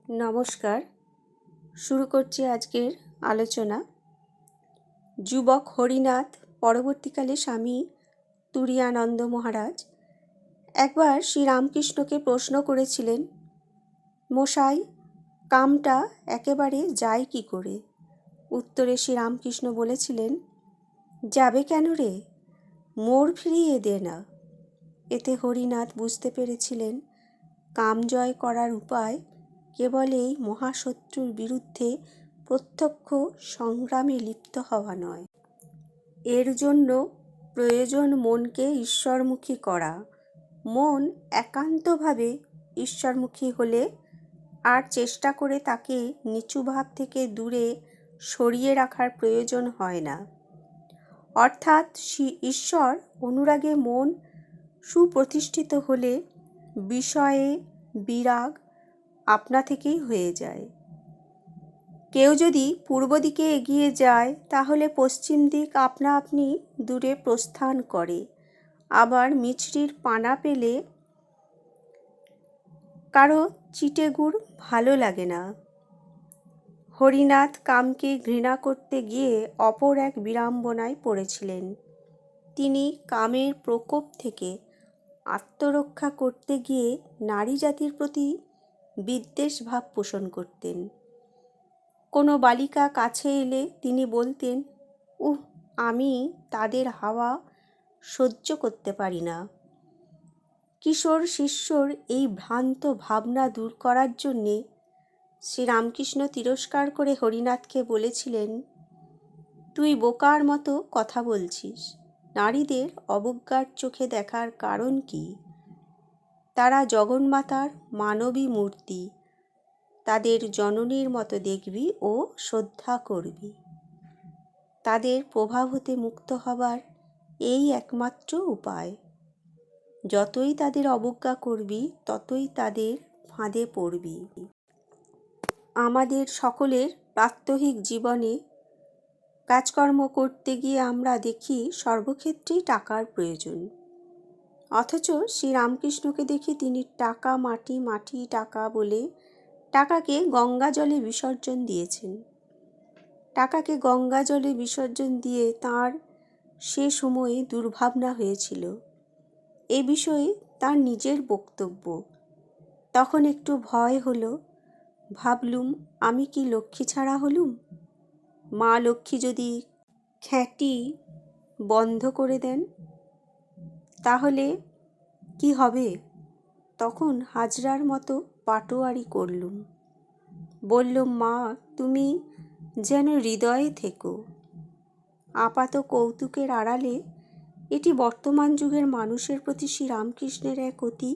নমস্কার। শুরু করছি আজকের আলোচনা। যুবক হরিনাথ পরবর্তীকালে স্বামী তুরীয়ানন্দ মহারাজ একবার শ্রীরামকৃষ্ণকে প্রশ্ন করেছিলেন, মশাই, কামটা একেবারে যায় কি করে? উত্তরে শ্রীরামকৃষ্ণ বলেছিলেন, যাবে কেন রে, মোড় ফিরিয়ে দে না। এতে হরিনাথ বুঝতে পেরেছিলেন কাম জয় করার উপায় কেবল এই মহাশত্রুর বিরুদ্ধে প্রত্যক্ষ সংগ্রামে লিপ্ত হওয়া নয়। এর জন্য প্রয়োজন মনকে ঈশ্বরমুখী করা। মন একান্তভাবে ঈশ্বরমুখী হলে আর চেষ্টা করে তাকে নিচু ভাব থেকে দূরে সরিয়ে রাখার প্রয়োজন হয় না। অর্থাৎ ঈশ্বর অনুরাগে মন সুপ্রতিষ্ঠিত হলে বিষয়ে বিরাগ আপনা থেকেই হয়ে যায়। কেউ যদি পূর্ব দিকে এগিয়ে যায় তাহলে পশ্চিম দিক আপনা আপনি দূরে প্রস্থান করে। আবার মিছরির পানা পেলে কারো চিটে গুড় ভালো লাগে না। হরিনাথ কামকে ঘৃণা করতে গিয়ে অপর এক বিড়ম্বনায় পড়েছিলেন। তিনি কামের প্রকোপ থেকে আত্মরক্ষা করতে গিয়ে নারী জাতির প্রতি বিদ্বেষ ভাব পোষণ করতেন। কোনো বালিকা কাছে এলে তিনি বলতেন, আমি তাদের হাওয়া সহ্য করতে পারি না। কিশোর শিষ্যর এই ভ্রান্ত ভাবনা দূর করার জন্যে শ্রীরামকৃষ্ণ তিরস্কার করে হরিনাথকে বলেছিলেন, তুই বোকার মতো কথা বলছিস। নারীদের অবজ্ঞার চোখে দেখার কারণ কি? তারা জগন্মাতার মানবী মূর্তি। তাদের জননীর মতো দেখবি ও শ্রদ্ধা করবি। তাদের প্রভাব হতে মুক্ত হবার এই একমাত্র উপায়। যতই তাদের অবজ্ঞা করবি ততই তাদের ফাঁদে পড়বি। আমাদের সকলের প্রাত্যহিক জীবনে কাজকর্ম করতে গিয়ে আমরা দেখি সর্বক্ষেত্রেই টাকার প্রয়োজন। অথচ শ্রীরামকৃষ্ণকে দেখি তিনি টাকা মাটি, মাটি টাকা বলে টাকাকে গঙ্গা জলে বিসর্জন দিয়েছেন। টাকাকে গঙ্গা জলে বিসর্জন দিয়ে তাঁর সে সময়ে দুর্ভাবনা হয়েছিল। এ বিষয়ে তাঁর নিজের বক্তব্য। তখন একটু ভয় হলো। ভাবলুম, আমি কি লক্ষ্মী ছাড়া হলুম? মা লক্ষ্মী যদি খ্যাঁটি বন্ধ করে দেন তাহলে কি হবে? তখন হাজরার মতো পাটোয়ারি করলুম। বললুম, মা, তুমি যেন হৃদয়ে থেকো। আপাত কৌতুকের আড়ালে এটি বর্তমান যুগের মানুষের প্রতি শ্রীরামকৃষ্ণের এক অতি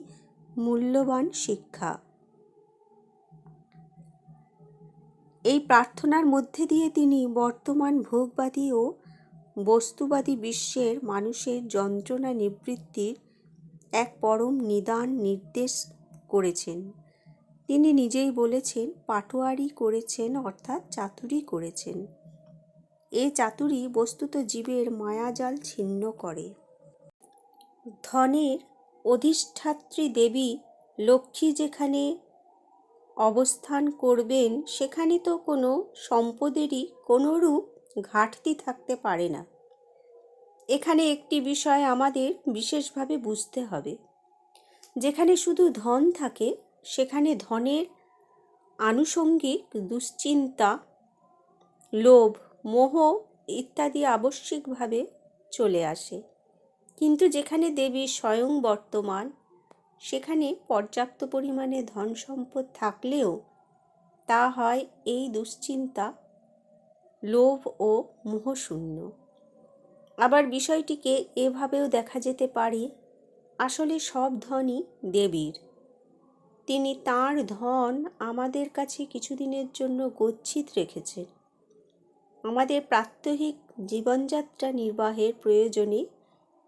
মূল্যবান শিক্ষা। এই প্রার্থনার মধ্যে দিয়ে তিনি বর্তমান ভোগবাদী ও বস্তুবাদী বিশ্বের মানুষের যন্ত্রণা নিবৃত্তির এক পরম নিদান নির্দেশ করেছেন। তিনি নিজেই বলেছেন, পাটোয়ারি করেছেন অর্থাৎ চাতুরি করেছেন। এ চাতুরি বস্তুত জীবের মায়াজাল ছিন্ন করে। ধনের অধিষ্ঠাত্রী দেবী লক্ষ্মী যেখানে অবস্থান করবেন সেখানে তো কোনো সম্পদেরই কোনোরূপ ঘাটতি থাকতে পারে না। এখানে একটি বিষয় আমাদের বিশেষভাবে বুঝতে হবে। যেখানে শুধু ধন থাকে সেখানে ধনের আনুষঙ্গিক দুশ্চিন্তা, লোভ, মোহ ইত্যাদি আবশ্যিকভাবে চলে আসে। কিন্তু যেখানে দেবী স্বয়ং বর্তমান সেখানে পর্যাপ্ত পরিমাণে ধন সম্পদ থাকলেও তা হয় এই দুশ্চিন্তা, লোভ ও মোহশূন্য। আবার বিষয়টিকে এভাবেও দেখা যেতে পারে, আসলে সব ধনই দেবীর। তিনি তাঁর ধন আমাদের কাছে কিছুদিনের জন্য গচ্ছিত রেখেছেন। আমাদের প্রাত্যহিক জীবনযাত্রা নির্বাহের প্রয়োজনে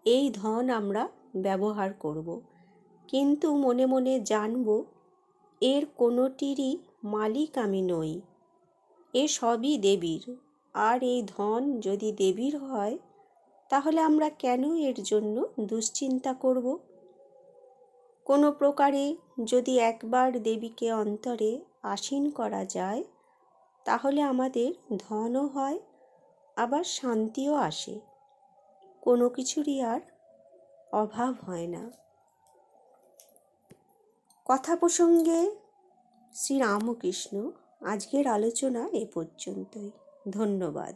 এই ধন আমরা ব্যবহার করব, কিন্তু মনে মনে জানব এর কোনোটিরই মালিক আমি নই। এ সবই দেবীর। আর এই ধন যদি দেবীর হয় তাহলে আমরা কেন এর জন্য দুশ্চিন্তা করব? কোনো প্রকারে যদি একবার দেবীকে অন্তরে আসীন করা যায়, তাহলে আমাদের ধনও হয়, আবার শান্তিও আসে, কোনো কিছুরই আর অভাব হয় না। কথা প্রসঙ্গে শ্রীরামকৃষ্ণ, আজকের আলোচনা এ পর্যন্তই। ধন্যবাদ।